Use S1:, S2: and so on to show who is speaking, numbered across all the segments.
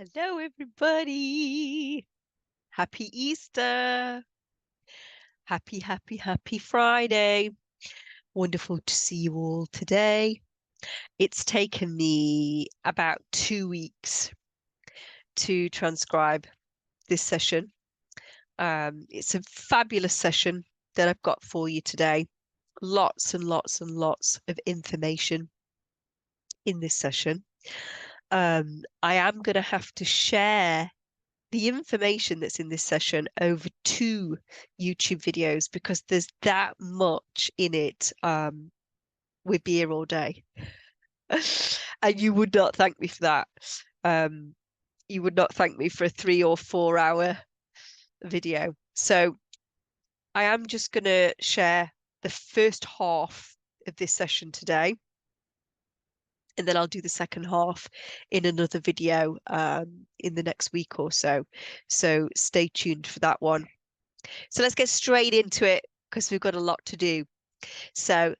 S1: Hello, everybody. Happy Easter. Happy Friday. Wonderful to see you all today. It's taken me about 2 weeks to transcribe this session. It's a fabulous session that I've got for you today. Lots and lots and lots of information in this session. I am going to have to share the information that's in this session over 2 YouTube videos because there's that much in it. We'd be here all day. And you would not thank me for that. You would not thank me for a 3 or 4 hour video. So I am just going to share the first half of this session today. And then I'll do the second half in another video in the next week or so. So stay tuned for that one. So let's get straight into it because we've got a lot to do. So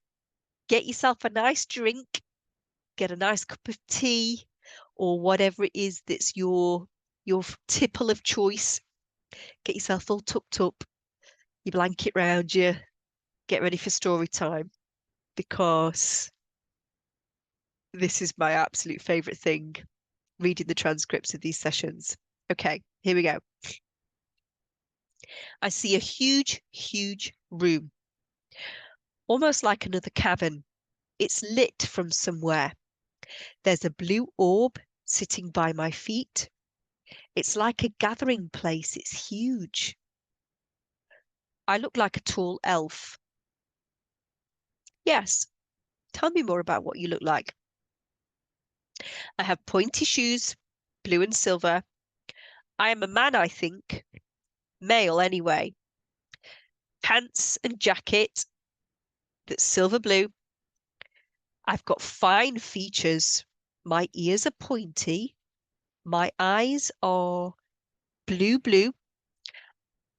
S1: get yourself a nice drink, get a nice cup of tea or whatever it is that's your tipple of choice. Get yourself all tucked up, your blanket round you, get ready for story time because this is my absolute favorite thing, reading the transcripts of these sessions. Okay, here we go. I see a huge, huge room, almost like another cavern. It's lit from somewhere. There's a blue orb sitting by my feet. It's like a gathering place. It's huge. I look like a tall elf. Yes, tell me more about what you look like. I have pointy shoes, blue and silver. I am a man, I think. Male, anyway. Pants and jacket that's silver blue. I've got fine features. My ears are pointy. My eyes are blue.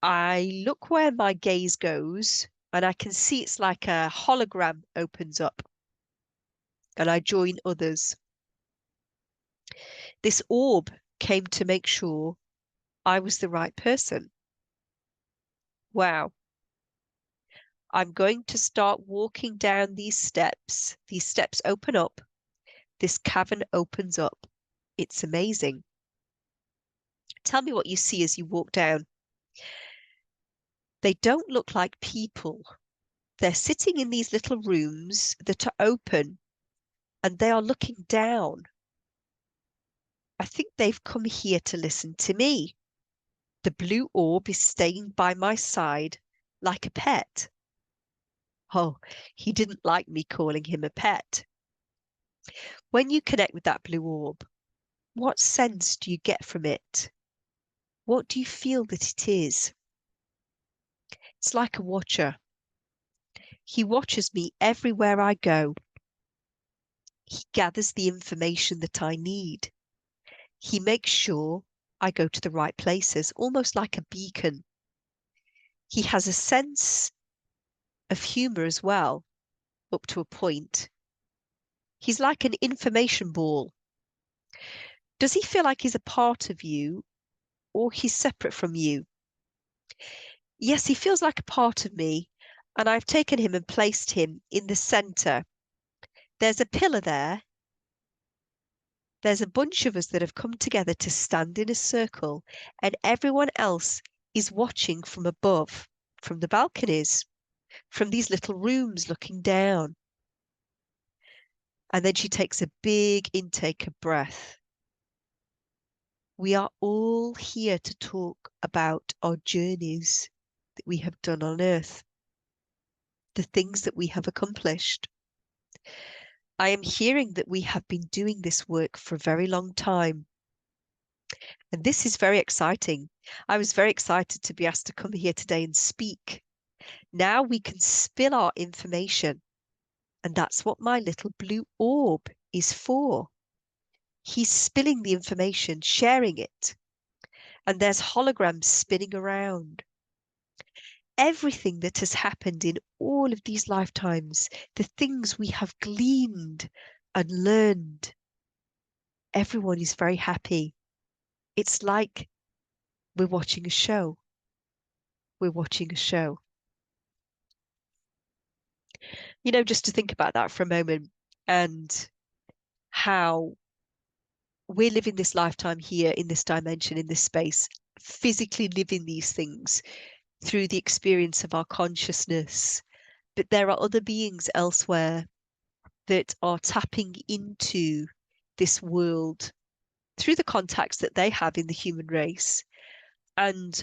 S1: I look where my gaze goes and I can see it's like a hologram opens up and I join others. This orb came to make sure I was the right person. Wow. I'm going to start walking down these steps. These steps open up. This cavern opens up. It's amazing. Tell me what you see as you walk down. They don't look like people. They're sitting in these little rooms that are open and they are looking down. I think they've come here to listen to me. The blue orb is staying by my side like a pet. Oh, he didn't like me calling him a pet. When you connect with that blue orb, what sense do you get from it? What do you feel that it is? It's like a watcher. He watches me everywhere I go. He gathers the information that I need. He makes sure I go to the right places, almost like a beacon. He has a sense of humor as well, up to a point. He's like an information ball. Does he feel like he's a part of you or he's separate from you? Yes, he feels like a part of me, and I've taken him and placed him in the center. There's a pillar there. There's a bunch of us that have come together to stand in a circle, and everyone else is watching from above, from the balconies, from these little rooms looking down. And then she takes a big intake of breath. We are all here to talk about our journeys that we have done on earth, the things that we have accomplished. I am hearing that we have been doing this work for a very long time. And this is very exciting. I was very excited to be asked to come here today and speak. Now we can spill our information. And that's what my little blue orb is for. He's spilling the information, sharing it. And there's holograms spinning around. Everything that has happened in all of these lifetimes, the things we have gleaned and learned, everyone is very happy. It's like we're watching a show. We're watching a show. You know, just to think about that for a moment and how we're living this lifetime here in this dimension, in this space, physically living these things through the experience of our consciousness. But there are other beings elsewhere that are tapping into this world through the contacts that they have in the human race. And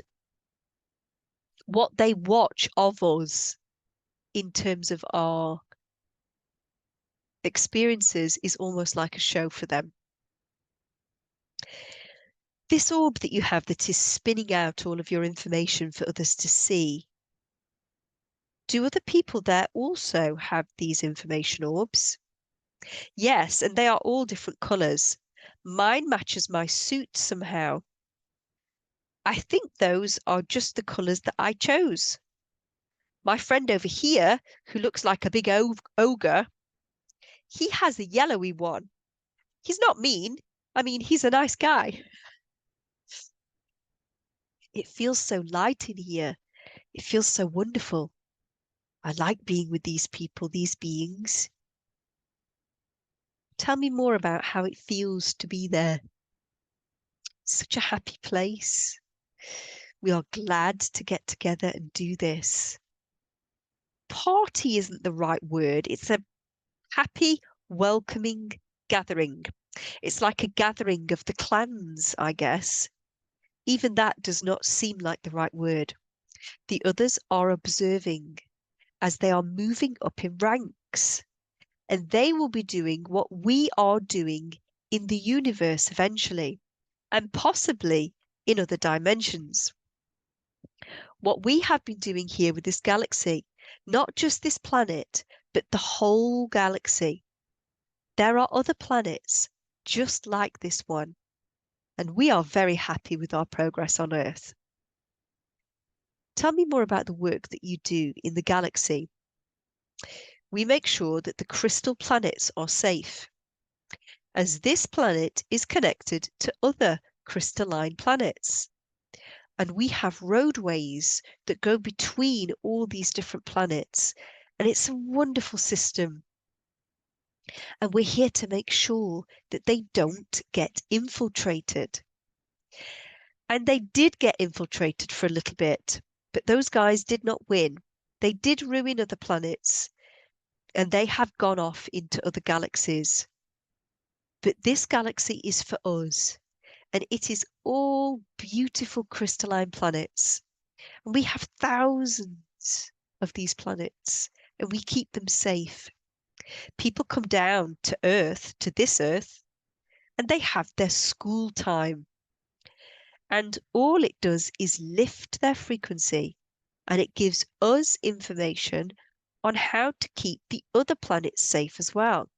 S1: what they watch of us in terms of our experiences is almost like a show for them. This orb that you have that is spinning out all of your information for others to see, do other people there also have these information orbs? Yes, and they are all different colours. Mine matches my suit somehow. I think those are just the colours that I chose. My friend over here, who looks like a big ogre, he has a yellowy one. He's not mean. I mean, he's a nice guy. It feels so light in here. It feels so wonderful. I like being with these people, these beings. Tell me more about how it feels to be there. Such a happy place. We are glad to get together and do this. Party isn't the right word. It's a happy, welcoming gathering. It's like a gathering of the clans, I guess. Even that does not seem like the right word. The others are observing as they are moving up in ranks, and they will be doing what we are doing in the universe eventually, and possibly in other dimensions. What we have been doing here with this galaxy, not just this planet, but the whole galaxy. There are other planets just like this one, and we are very happy with our progress on Earth. Tell me more about the work that you do in the galaxy. We make sure that the crystal planets are safe, as this planet is connected to other crystalline planets. And we have roadways that go between all these different planets. And it's a wonderful system. And we're here to make sure that they don't get infiltrated. And they did get infiltrated for a little bit, but those guys did not win. They did ruin other planets, and they have gone off into other galaxies. But this galaxy is for us, and it is all beautiful crystalline planets. And we have thousands of these planets, and we keep them safe. People come down to Earth, to this Earth, and they have their school time. And all it does is lift their frequency, and it gives us information on how to keep the other planets safe as well.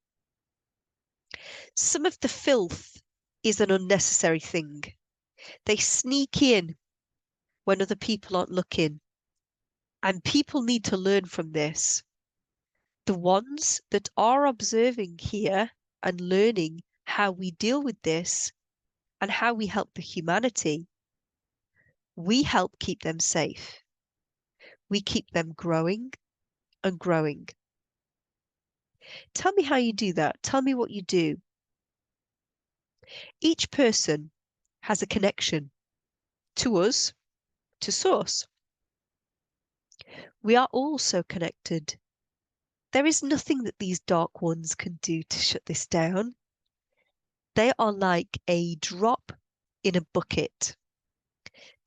S1: Some of the filth is an unnecessary thing. They sneak in when other people aren't looking. And people need to learn from this. The ones that are observing here and learning how we deal with this and how we help the humanity, we help keep them safe. We keep them growing and growing. Tell me how you do that. Tell me what you do. Each person has a connection to us, to Source. We are all so connected. There is nothing that these dark ones can do to shut this down. They are like a drop in a bucket.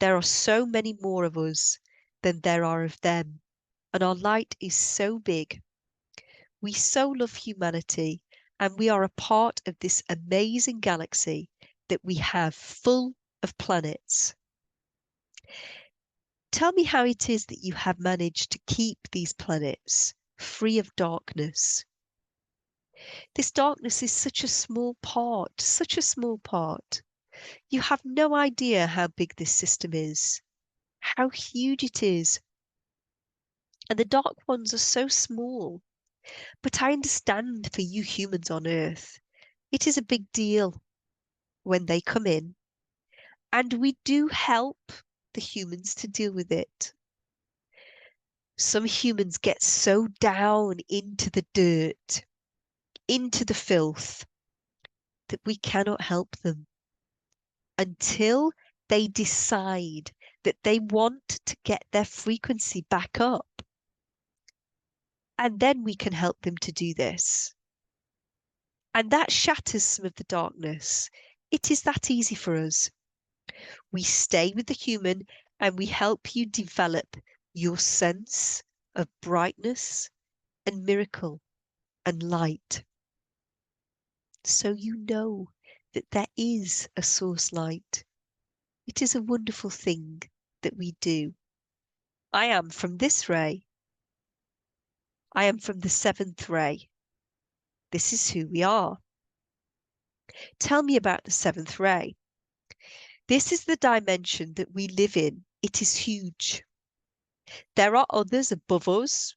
S1: There are so many more of us than there are of them, and our light is so big. We so love humanity, and we are a part of this amazing galaxy that we have full of planets. Tell me how it is that you have managed to keep these planets free of darkness. This darkness is such a small part, such a small part. You have no idea how big this system is, how huge it is. And the dark ones are so small. But I understand for you humans on Earth, it is a big deal when they come in And we do help the humans to deal with it. Some humans get so down into the dirt, into the filth, that we cannot help them until they decide that they want to get their frequency back up. And then we can help them to do this. And that shatters some of the darkness. It is that easy for us. We stay with the human and we help you develop your sense of brightness and miracle and light. So you know that there is a source light. It is a wonderful thing that we do. I am from this ray. I am from the 7th ray. This is who we are. Tell me about the 7th ray. This is the dimension that we live in. It is huge. There are others above us,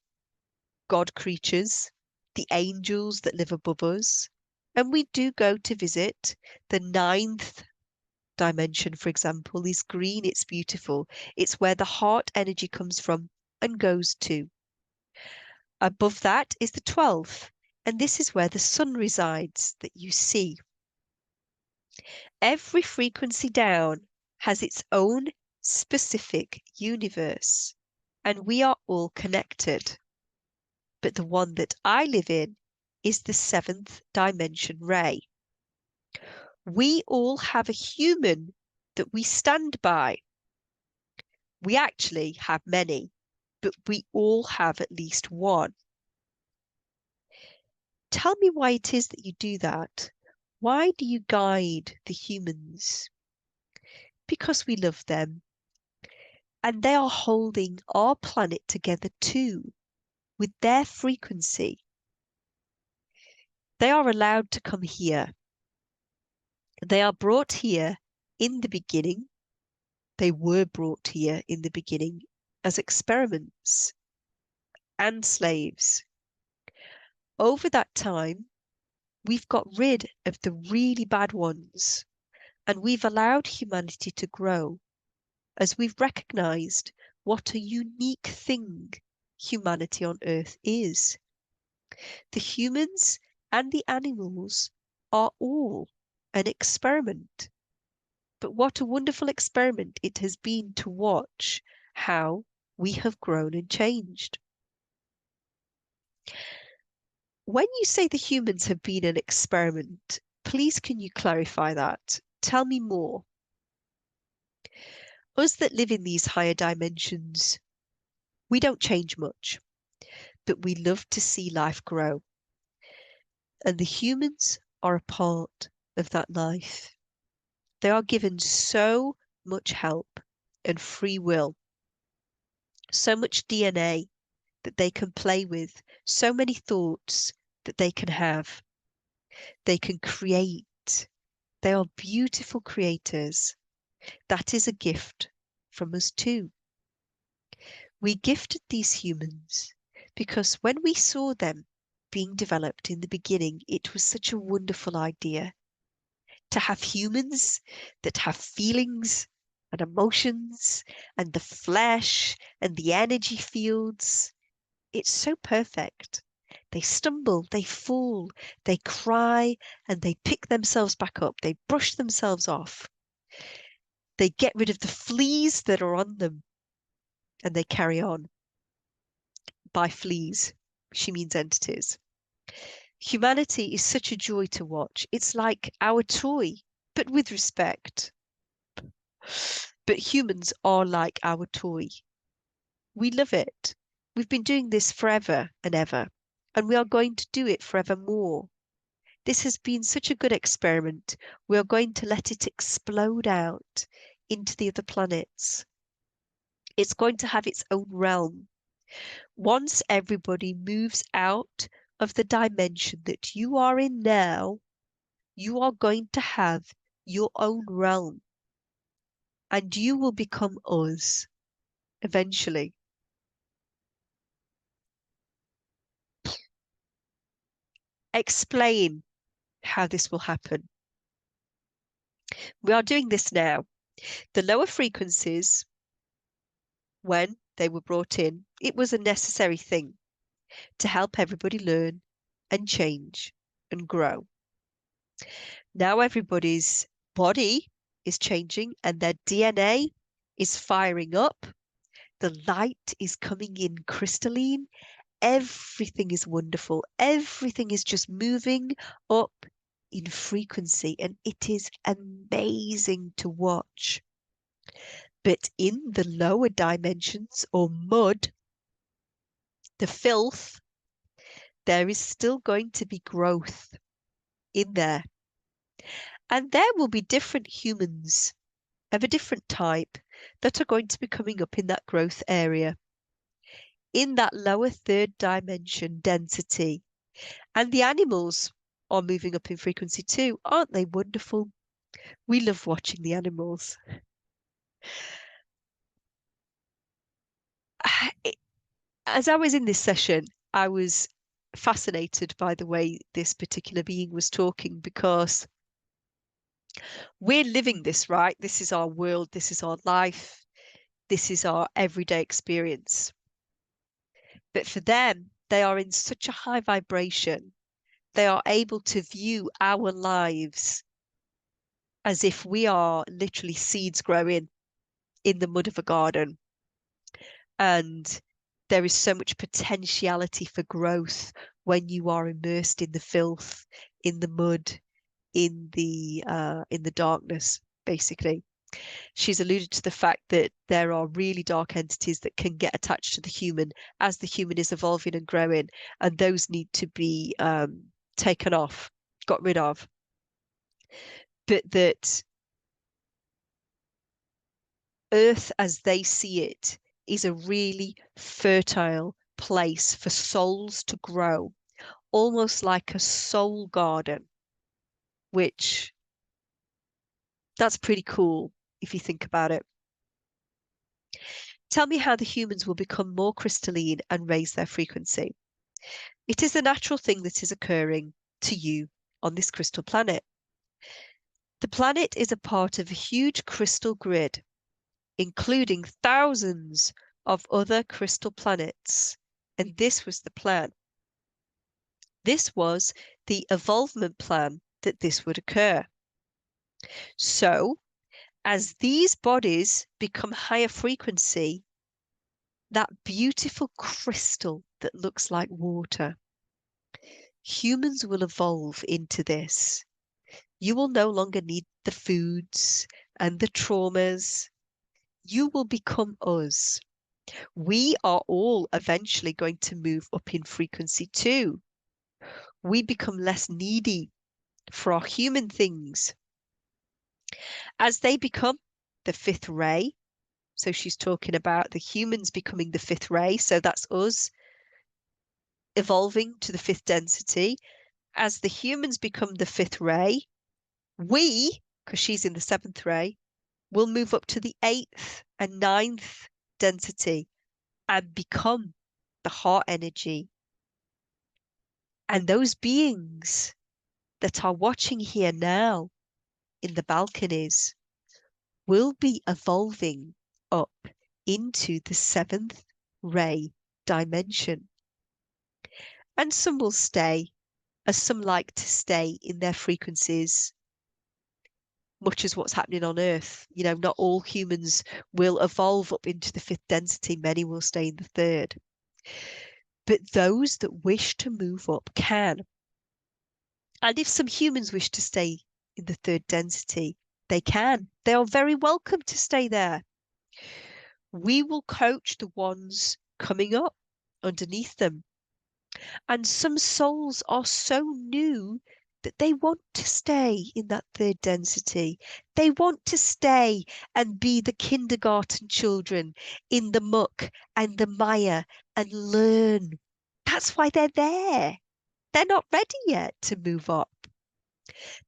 S1: God creatures, the angels that live above us. And we do go to visit. The 9th dimension, for example, is green. It's beautiful. It's where the heart energy comes from and goes to. Above that is the 12th. And this is where the sun resides that you see. Every frequency down has its own specific universe, and we are all connected. But the one that I live in is the 7th dimension ray. We all have a human that we stand by. We actually have many, but we all have at least one. Tell me why it is that you do that. Why do you guide the humans? Because we love them. And they are holding our planet together too, with their frequency. They are allowed to come here. They are brought here in the beginning. They were brought here in the beginning as experiments and slaves. Over that time, we've got rid of the really bad ones, and we've allowed humanity to grow as we've recognized what a unique thing humanity on Earth is. The humans and the animals are all an experiment. But what a wonderful experiment it has been to watch how we have grown and changed. When you say the humans have been an experiment, please can you clarify that? Tell me more. Us that live in these higher dimensions, we don't change much, but we love to see life grow. And the humans are a part of that life. They are given so much help and free will, so much DNA that they can play with, so many thoughts that they can have. They can create. They are beautiful creators. That is a gift from us too. We gifted these humans because when we saw them being developed in the beginning, it was such a wonderful idea to have humans that have feelings and emotions and the flesh and the energy fields. It's so perfect. They stumble, they fall, they cry, and they pick themselves back up. They brush themselves off. They get rid of the fleas that are on them, and they carry on. By fleas, she means entities. Humanity is such a joy to watch. It's like our toy, but with respect. But humans are like our toy. We love it. We've been doing this forever and ever, and we are going to do it forevermore. This has been such a good experiment. We are going to let it explode out into the other planets. It's going to have its own realm. Once everybody moves out of the dimension that you are in now, you are going to have your own realm. And you will become us eventually. Explain how this will happen. We are doing this now. The lower frequencies, when they were brought in, it was a necessary thing to help everybody learn and change and grow. Now everybody's body is changing and their DNA is firing up. The light is coming in crystalline. Everything is wonderful. Everything is just moving up in frequency, and it is amazing to watch. But in the lower dimensions or mud, the filth, there is still going to be growth in there. And there will be different humans of a different type that are going to be coming up in that growth area, in that lower third dimension density. And the animals are moving up in frequency too. Aren't they wonderful? We love watching the animals. As I was in this session, I was fascinated by the way this particular being was talking, because we're living this, right? This is our world. This is our life. This is our everyday experience. But for them, they are in such a high vibration. They are able to view our lives as if we are literally seeds growing in the mud of a garden. And there is so much potentiality for growth when you are immersed in the filth, in the mud, in the darkness, basically. She's alluded to the fact that there are really dark entities that can get attached to the human as the human is evolving and growing, and those need to be taken off, got rid of. But that Earth, as they see it, is a really fertile place for souls to grow, almost like a soul garden, which that's pretty cool if you think about it. Tell me how the humans will become more crystalline and raise their frequency. It is a natural thing that is occurring to you on this crystal planet. The planet is a part of a huge crystal grid, including thousands of other crystal planets. And this was the plan. This was the evolvement plan that this would occur. So, as these bodies become higher frequency, that beautiful crystal that looks like water, humans will evolve into this. You will no longer need the foods and the traumas. You will become us. We are all eventually going to move up in frequency too. We become less needy for our human things. As they become the fifth ray, so she's talking about the humans becoming the fifth ray, so that's us evolving to the fifth density. As the humans become the fifth ray, we, because she's in the seventh ray, will move up to the eighth and ninth density and become the heart energy. And those beings that are watching here now in the balconies will be evolving up into the seventh ray dimension. And some will stay, as some like to stay in their frequencies, much as what's happening on Earth. You know, not all humans will evolve up into the fifth density. Many will stay in the third. But those that wish to move up can. And if some humans wish to stay in the third density, they can. They are very welcome to stay there. We will coach the ones coming up underneath them. And some souls are so new that they want to stay in that third density. They want to stay and be the kindergarten children in the muck and the mire and learn. That's why they're there. They're not ready yet to move up.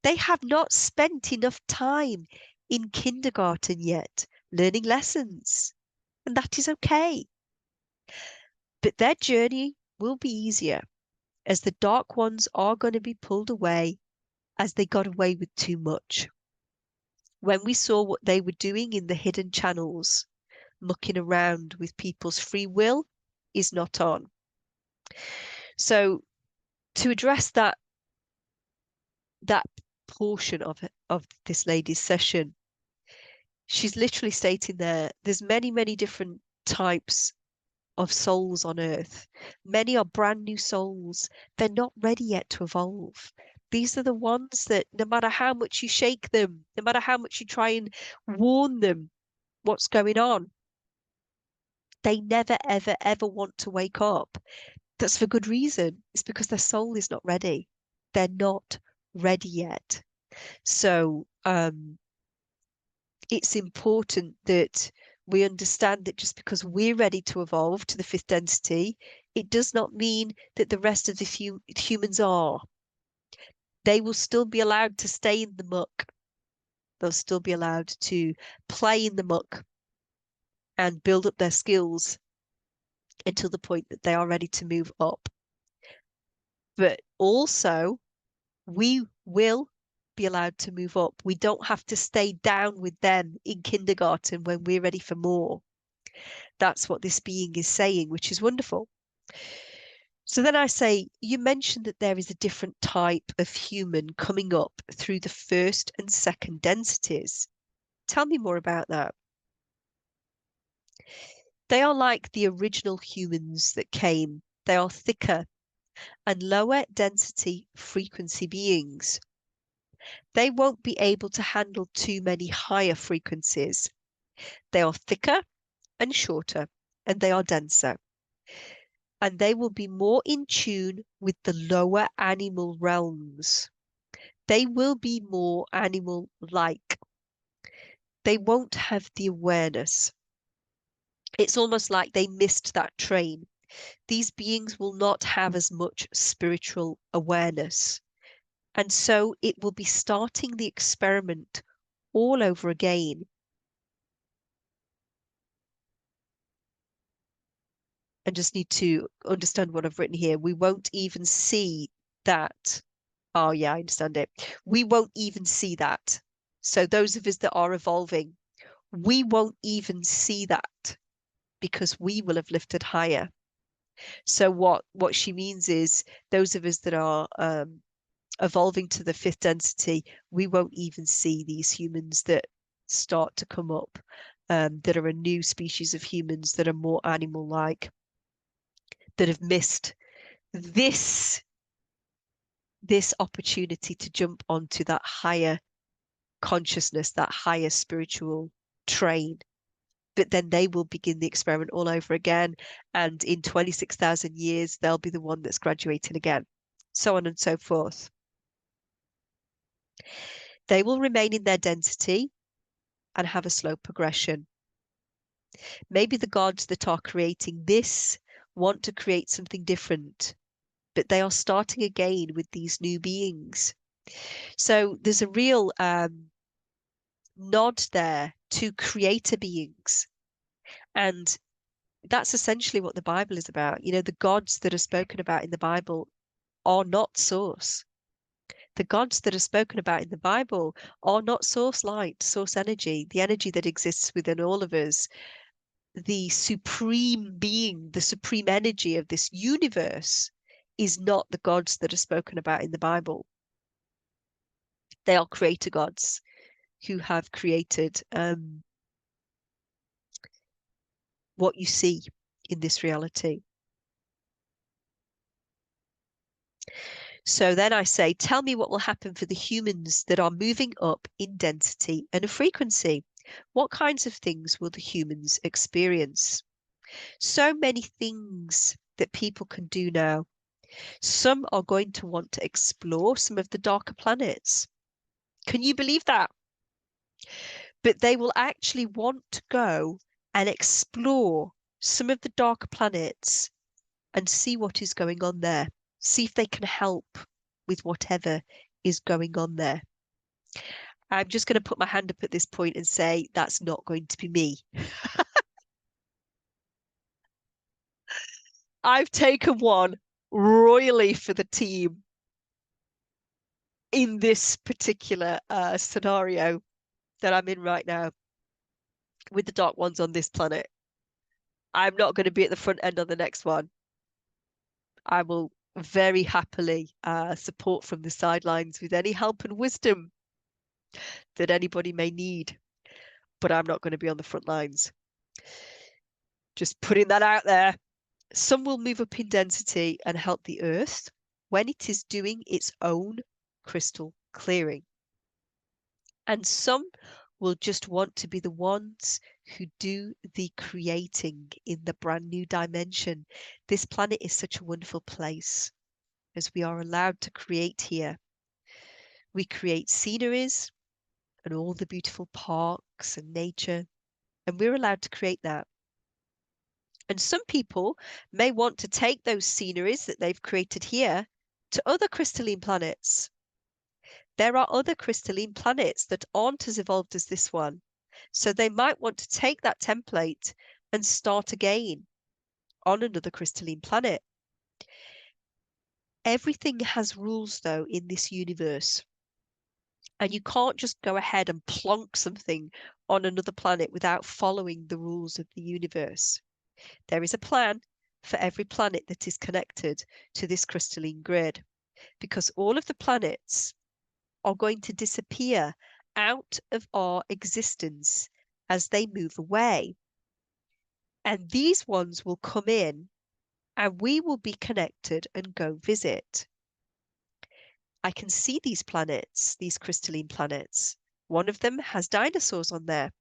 S1: They have not spent enough time in kindergarten yet, learning lessons. And that is okay. But their journey will be easier, as the dark ones are going to be pulled away, as they got away with too much. when we saw what they were doing in the hidden channels, mucking around with people's free will is not on. So to address that portion of this lady's session, she's literally stating there's many different types of souls on earth. Many are brand new souls. They're not ready yet to evolve. These are the ones that no matter how much you shake them, no matter how much you try and warn them what's going on, they never, ever want to wake up. That's for good reason. It's because their soul is not ready. They're not ready yet. So it's important that we understand that just because we're ready to evolve to the fifth density, it does not mean that the rest of the humans are. They will still be allowed to stay in the muck. They'll still be allowed to play in the muck and build up their skills until the point that they are ready to move up. But also, we will be allowed to move up. We don't have to stay down with them in kindergarten when we're ready for more. That's what this being is saying, which is wonderful. So then I say, you mentioned that there is a different type of human coming up through the first and second densities. Tell me more about that. They are like the original humans that came. They are thicker and lower density frequency beings. They won't be able to handle too many higher frequencies. They are thicker and shorter, and they are denser. And they will be more in tune with the lower animal realms. They will be more animal-like. They won't have the awareness. It's almost like they missed that train. These beings will not have as much spiritual awareness. And so it will be starting the experiment all over again. And just need to understand what I've written here. We won't even see that. Oh, yeah, I understand it. We won't even see that. So those of us that are evolving, we won't even see that because we will have lifted higher. So what she means is those of us that are evolving to the fifth density, we won't even see these humans that start to come up, that are a new species of humans that are more animal-like, that have missed this opportunity to jump onto that higher consciousness, that higher spiritual train. But then they will begin the experiment all over again. And in 26,000 years, they'll be the one that's graduating again, so on and so forth. They will remain in their density and have a slow progression. Maybe the gods that are creating this want to create something different, but they are starting again with these new beings. So there's a real nod there to creator beings. And that's essentially what the Bible is about. You know, the gods that are spoken about in the Bible are not source. The gods that are spoken about in the Bible are not source light, source energy, the energy that exists within all of us. The supreme being, the supreme energy of this universe is not the gods that are spoken about in the Bible. They are creator gods who have created what you see in this reality. So then I say, tell me what will happen for the humans that are moving up in density and frequency. What kinds of things will the humans experience? So many things that people can do now. Some are going to want to explore some of the darker planets. Can you believe that? But they will actually want to go and explore some of the darker planets and see what is going on there. See if they can help with whatever is going on there. I'm just going to put my hand up at this point and say that's not going to be me. I've taken one royally for the team in this particular scenario. that I'm in right now with the dark ones on this planet. I'm not going to be at the front end on the next one. I will very happily support from the sidelines with any help and wisdom that anybody may need, but I'm not going to be on the front lines. Just putting that out there. Some will move up in density and help the Earth when it is doing its own crystal clearing. And some will just want to be the ones who do the creating in the brand new dimension. This planet is such a wonderful place as we are allowed to create here. We create sceneries and all the beautiful parks and nature, and we're allowed to create that. And some people may want to take those sceneries that they've created here to other crystalline planets. There are other crystalline planets that aren't as evolved as this one. So they might want to take that template and start again on another crystalline planet. Everything has rules, though, in this universe. And you can't just go ahead and plonk something on another planet without following the rules of the universe. There is a plan for every planet that is connected to this crystalline grid, because all of the planets are going to disappear out of our existence as they move away. And these ones will come in and we will be connected and go visit. I can see these planets, these crystalline planets. One of them has dinosaurs on there.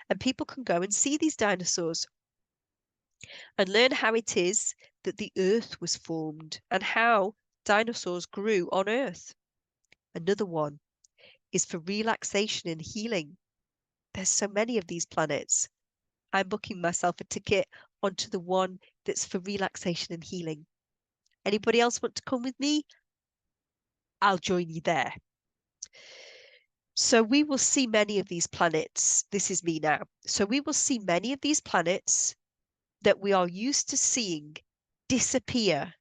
S1: And people can go and see these dinosaurs and learn how it is that the Earth was formed and how dinosaurs grew on Earth. Another one is for relaxation and healing. There's so many of these planets. I'm booking myself a ticket onto the one that's for relaxation and healing. Anybody else want to come with me? I'll join you there. So we will see many of these planets. This is me now. So we will see many of these planets that we are used to seeing disappear,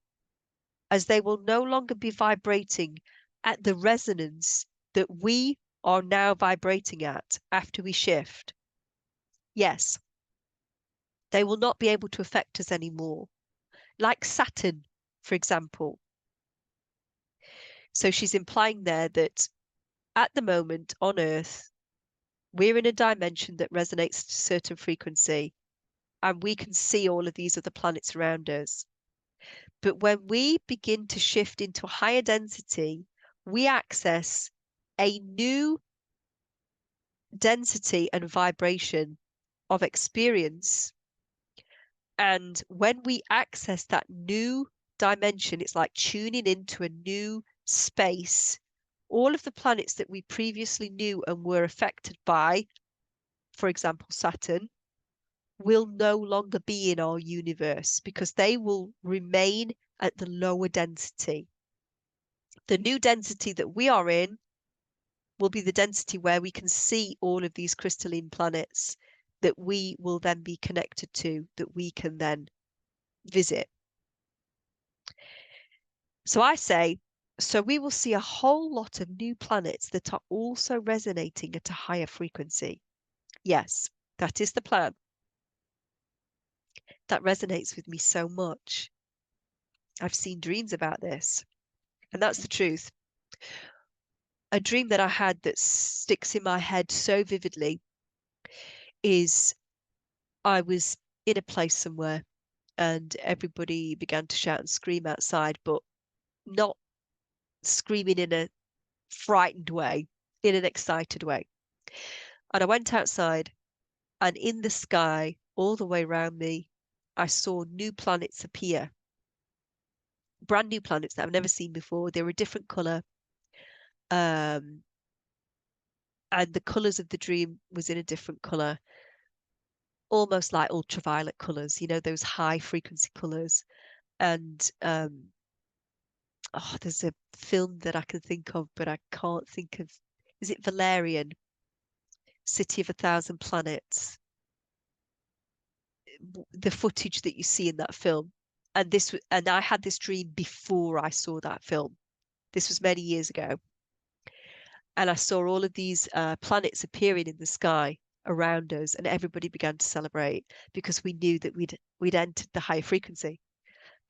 S1: as they will no longer be vibrating at the resonance that we are now vibrating at after we shift. Yes, they will not be able to affect us anymore. Like Saturn, for example. So she's implying there that at the moment on Earth, we're in a dimension that resonates to a certain frequency, and we can see all of these other planets around us. But when we begin to shift into a higher density, we access a new density and vibration of experience. And when we access that new dimension, it's like tuning into a new space. All of the planets that we previously knew and were affected by, for example, Saturn, will no longer be in our universe because they will remain at the lower density. The new density that we are in will be the density where we can see all of these crystalline planets that we will then be connected to, that we can then visit. So I say, so we will see a whole lot of new planets that are also resonating at a higher frequency. Yes, that is the plan. That resonates with me so much. I've seen dreams about this, and that's the truth. A dream that I had that sticks in my head so vividly is I was in a place somewhere and everybody began to shout and scream outside, but not screaming in a frightened way, in an excited way. And I went outside, and in the sky, all the way around me, I saw new planets appear. Brand new planets that I've never seen before. They were a different colour. And the colours of the dream was in a different colour. Almost like ultraviolet colours, you know, those high frequency colours. And there's a film that I can think of, but I can't think of. Is it Valerian? City of 1,000 Planets. The footage that you see in that film. And I had this dream before I saw that film. This was many years ago. And I saw all of these planets appearing in the sky around us, and everybody began to celebrate because we knew that we'd entered the higher frequency.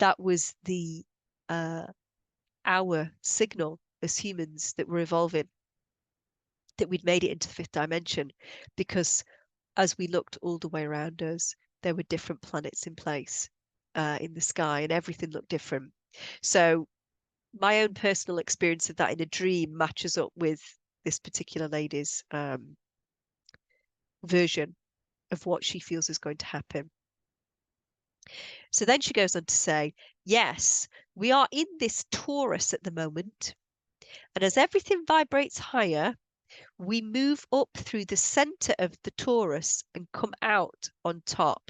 S1: That was the our signal as humans that we're evolving, that we'd made it into the fifth dimension, because as we looked all the way around us, there were different planets in place in the sky, and everything looked different. So my own personal experience of that in a dream matches up with this particular lady's version of what she feels is going to happen. So then she goes on to say, yes, we are in this torus at the moment. And as everything vibrates higher, we move up through the center of the torus and come out on top.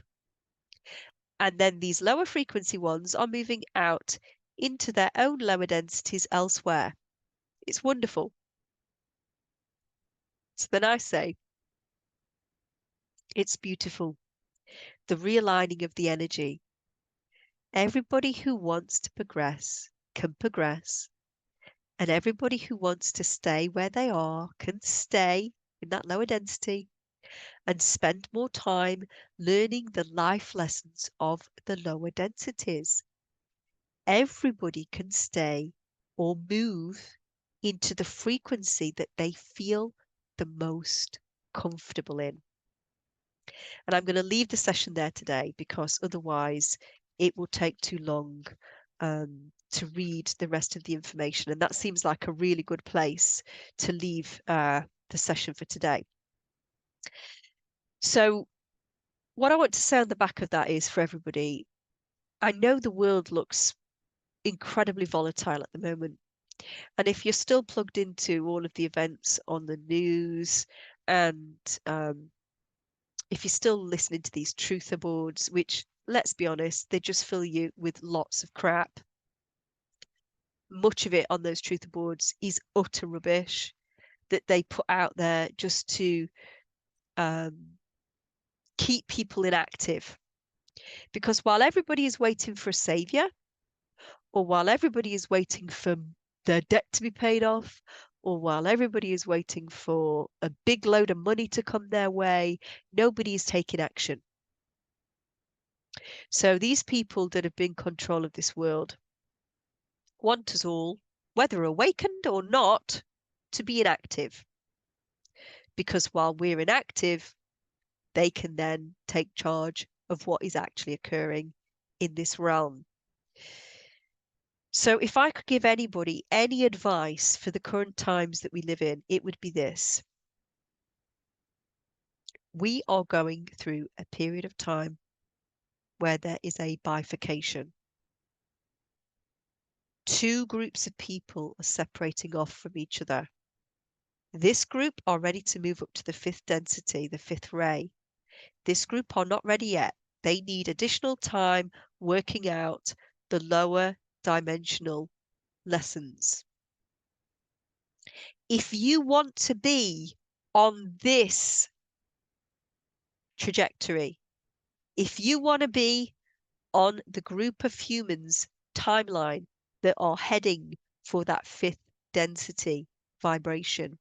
S1: And then these lower frequency ones are moving out into their own lower densities elsewhere. It's wonderful. So then I say, it's beautiful. The realigning of the energy. Everybody who wants to progress can progress. And everybody who wants to stay where they are can stay in that lower density and spend more time learning the life lessons of the lower densities. Everybody can stay or move into the frequency that they feel the most comfortable in. And I'm going to leave the session there today because otherwise it will take too long to read the rest of the information. And that seems like a really good place to leave the session for today. So what I want to say on the back of that is, for everybody, I know the world looks incredibly volatile at the moment. And if you're still plugged into all of the events on the news, and if you're still listening to these truther boards, which, let's be honest, they just fill you with lots of crap. Much of it on those truther boards is utter rubbish that they put out there just to keep people inactive. Because while everybody is waiting for a savior, or while everybody is waiting for their debt to be paid off, or while everybody is waiting for a big load of money to come their way, nobody is taking action. So these people that have been in control of this world want us all, whether awakened or not, to be inactive. Because while we're inactive, they can then take charge of what is actually occurring in this realm. So if I could give anybody any advice for the current times that we live in, it would be this. We are going through a period of time where there is a bifurcation. Two groups of people are separating off from each other. This group are ready to move up to the fifth density, the fifth ray. This group are not ready yet. They need additional time working out the lower dimensional lessons. If you want to be on this trajectory, if you want to be on the group of humans timeline that are heading for that fifth density vibration,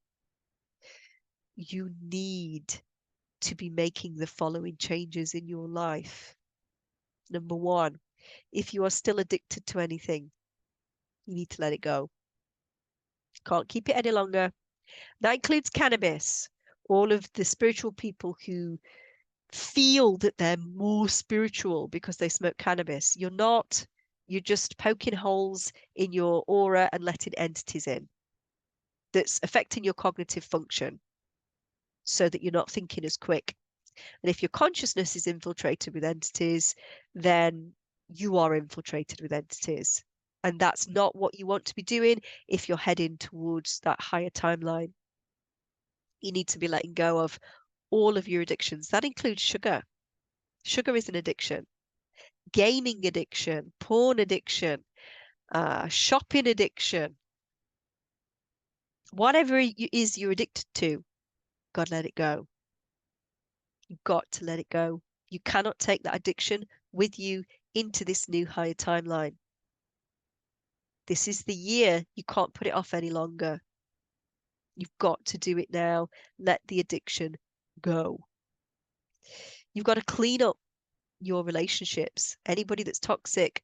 S1: you need to be making the following changes in your life. Number one, if you are still addicted to anything, you need to let it go. Can't keep it any longer. That includes cannabis. All of the spiritual people who feel that they're more spiritual because they smoke cannabis. You're not. You're just poking holes in your aura and letting entities in. That's affecting your cognitive function so that you're not thinking as quick. And if your consciousness is infiltrated with entities, then you are infiltrated with entities. And that's not what you want to be doing if you're heading towards that higher timeline. You need to be letting go of all of your addictions. That includes sugar. Sugar is an addiction. Gaming addiction, porn addiction, shopping addiction. Whatever it is you're addicted to, got to let it go. You've got to let it go. You cannot take that addiction with you into this new higher timeline. This is the year. You can't put it off any longer. You've got to do it now. Let the addiction go. You've got to clean up your relationships. Anybody that's toxic,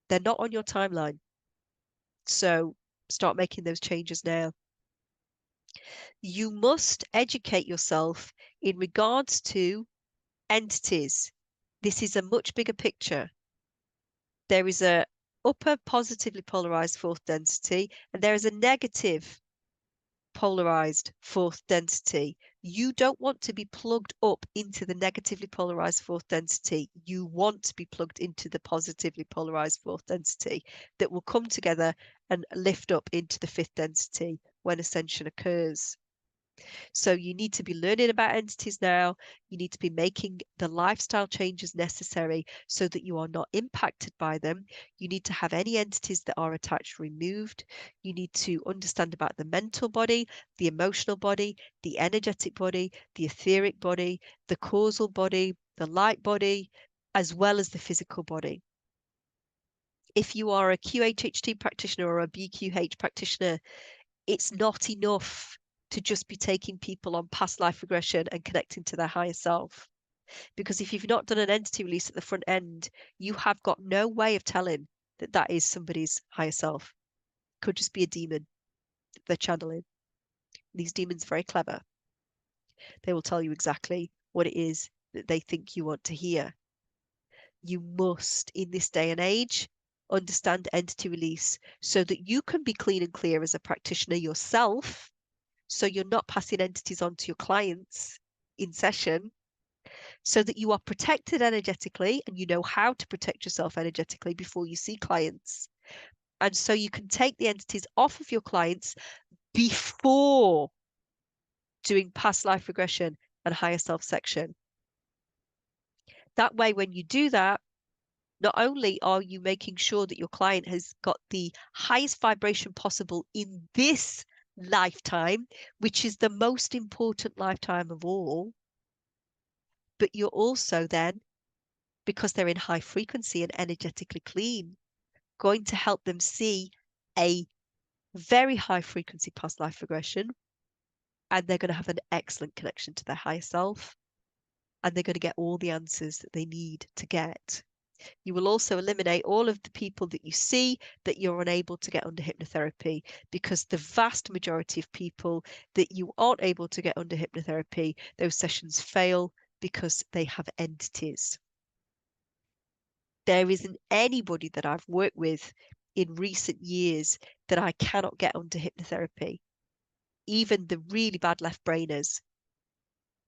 S1: they're not on your timeline. So start making those changes now. You must educate yourself in regards to entities. This is a much bigger picture. There is a upper positively polarized fourth density, and there is a negative polarized fourth density. You don't want to be plugged up into the negatively polarized fourth density. You want to be plugged into the positively polarized fourth density that will come together and lift up into the fifth density when ascension occurs. So you need to be learning about entities now. You need to be making the lifestyle changes necessary so that you are not impacted by them. You need to have any entities that are attached removed. You need to understand about the mental body, the emotional body, the energetic body, the etheric body, the causal body, the light body, as well as the physical body. If you are a QHHT practitioner or a BQH practitioner, it's not enough to just be taking people on past life regression and connecting to their higher self. Because if you've not done an entity release at the front end, you have got no way of telling that that is somebody's higher self. Could just be a demon that they're channeling. These demons are very clever. They will tell you exactly what it is that they think you want to hear. You must, in this day and age, understand entity release so that you can be clean and clear as a practitioner yourself. So you're not passing entities on to your clients in session, so that you are protected energetically and you know how to protect yourself energetically before you see clients. And so you can take the entities off of your clients before doing past life regression and higher self section. That way, when you do that, not only are you making sure that your client has got the highest vibration possible in this lifetime, which is the most important lifetime of all, but you're also then, because they're in high frequency and energetically clean, going to help them see a very high frequency past life regression, and they're going to have an excellent connection to their higher self, and they're going to get all the answers that they need to get. You will also eliminate all of the people that you see that you're unable to get under hypnotherapy, because the vast majority of people that you aren't able to get under hypnotherapy, those sessions fail because they have entities. There isn't anybody that I've worked with in recent years that I cannot get under hypnotherapy. Even the really bad left brainers,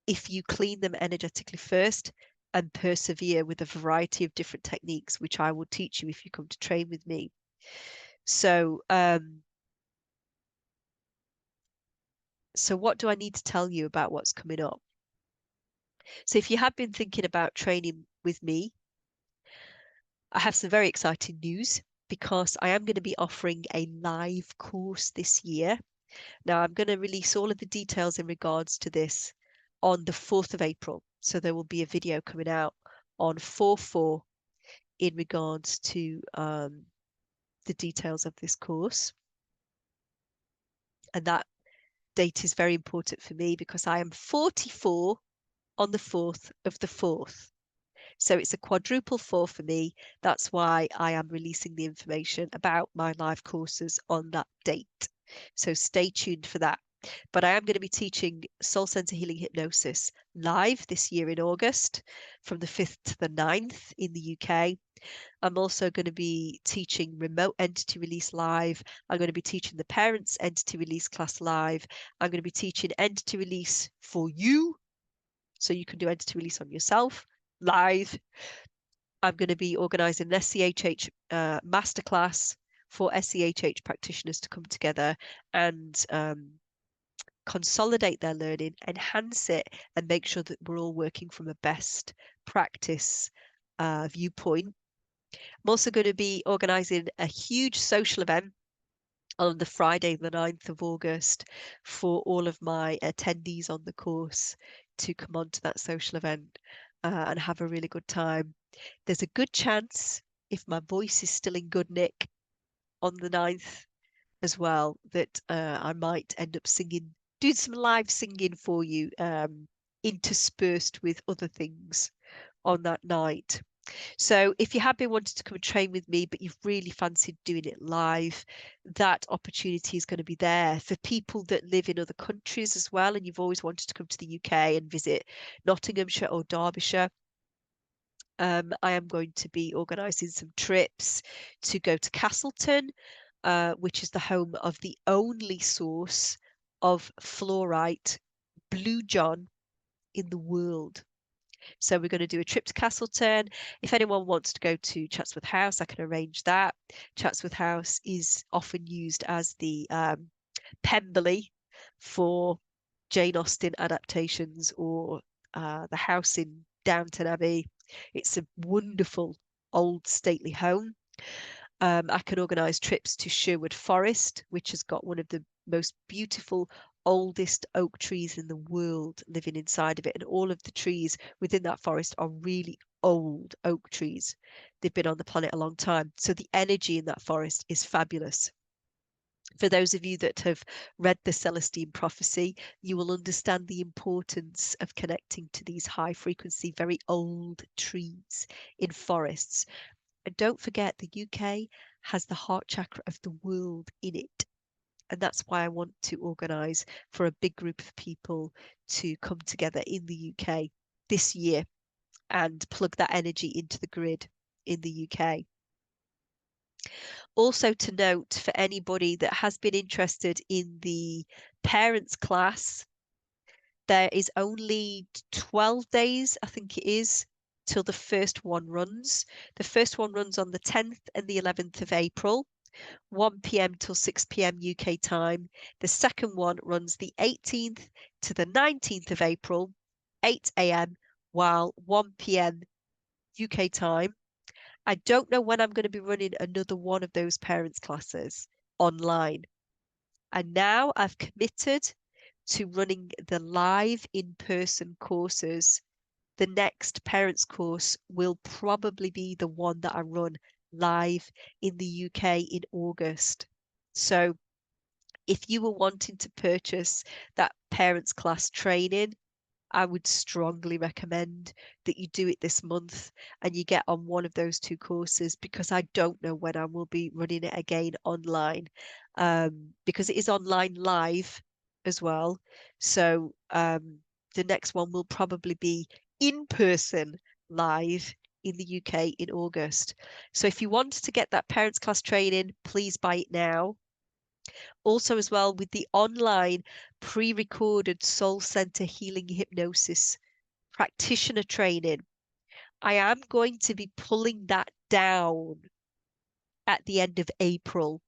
S1: if you clean them energetically first and persevere with a variety of different techniques, which I will teach you if you come to train with me. So what do I need to tell you about what's coming up? So if you have been thinking about training with me, I have some very exciting news, because I am going to be offering a live course this year. Now, I'm going to release all of the details in regards to this on the 4th of April. So there will be a video coming out on 4/4 in regards to the details of this course. And that date is very important for me because I am 44 on the 4th of the 4th. So it's a quadruple 4 for me. That's why I am releasing the information about my live courses on that date. So stay tuned for that. But I am going to be teaching Soul Center Healing Hypnosis live this year in August from the 5th to the 9th in the UK. I'm also going to be teaching remote entity release live. I'm going to be teaching the parents entity release class live. I'm going to be teaching entity release for you, so you can do entity release on yourself live. I'm going to be organising an SCHH masterclass for SCHH practitioners to come together and consolidate their learning, enhance it, and make sure that we're all working from a best practice viewpoint. I'm also going to be organising a huge social event on the Friday, the 9th of August, for all of my attendees on the course to come on to that social event and have a really good time. There's a good chance, if my voice is still in good nick on the 9th as well, that I might end up singing do some live singing for you, interspersed with other things on that night. So if you have been wanting to come and train with me, but you've really fancied doing it live, that opportunity is going to be there. For people that live in other countries as well, and you've always wanted to come to the UK and visit Nottinghamshire or Derbyshire, I am going to be organising some trips to go to Castleton, which is the home of the only source of fluorite blue john in the world. So we're going to do a trip to Castleton. If anyone wants to go to Chatsworth House, I can arrange that. Chatsworth House is often used as the Pemberley for Jane Austen adaptations, or the house in Downton Abbey. It's a wonderful old stately home. I can organise trips to Sherwood Forest, which has got one of the most beautiful, oldest oak trees in the world living inside of it. And all of the trees within that forest are really old oak trees. They've been on the planet a long time. So the energy in that forest is fabulous. For those of you that have read the Celestine prophecy, you will understand the importance of connecting to these high frequency, very old trees in forests. And don't forget, the UK has the heart chakra of the world in it. And that's why I want to organise for a big group of people to come together in the UK this year and plug that energy into the grid in the UK. Also to note, for anybody that has been interested in the parents class, there is only 12 days, I think it is, till the first one runs. The first one runs on the 10th and the 11th of April, 1 p.m. till 6 p.m. UK time. The second one runs the 18th to the 19th of April, 8 a.m. while 1 p.m. UK time. I don't know when I'm going to be running another one of those parents classes online. And now I've committed to running the live in-person courses. The next parents course will probably be the one that I run live in the UK in August. So if you were wanting to purchase that parents class training, I would strongly recommend that you do it this month and you get on one of those two courses, because I don't know when I will be running it again online, because it is online live as well. So the next one will probably be in person live in the UK in August. So if you want to get that parents class training, please buy it now. Also, as well, with the online pre-recorded Soul Center Healing Hypnosis practitioner training, I am going to be pulling that down at the end of April,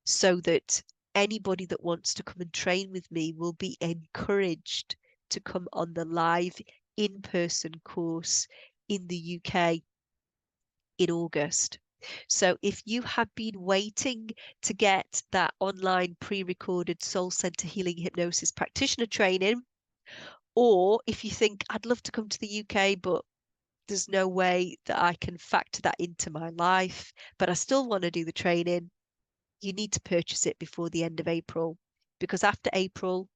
S1: so that anybody that wants to come and train with me will be encouraged to come on the live in-person course in the UK in August. So if you have been waiting to get that online pre-recorded Soul Center Healing Hypnosis practitioner training, or if you think I'd love to come to the UK, but there's no way that I can factor that into my life, but I still want to do the training, you need to purchase it before the end of April, because after April,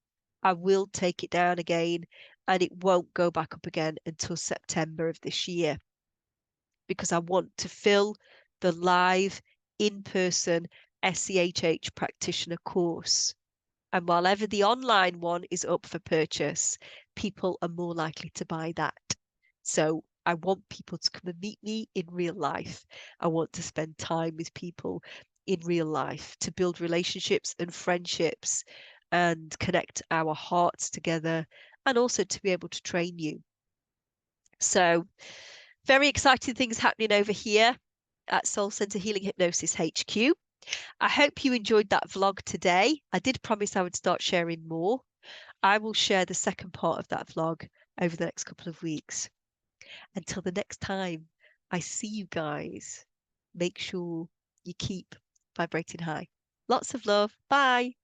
S1: I will take it down again and it won't go back up again until September of this year, because I want to fill the live in-person SCHH practitioner course. And while ever the online one is up for purchase, people are more likely to buy that. So I want people to come and meet me in real life. I want to spend time with people in real life to build relationships and friendships and connect our hearts together, and also to be able to train you. So very exciting things happening over here at Soul Center Healing Hypnosis HQ. I hope you enjoyed that vlog today. I did promise I would start sharing more. I will share the second part of that vlog over the next couple of weeks. Until the next time I see you guys, make sure you keep vibrating high. Lots of love. Bye.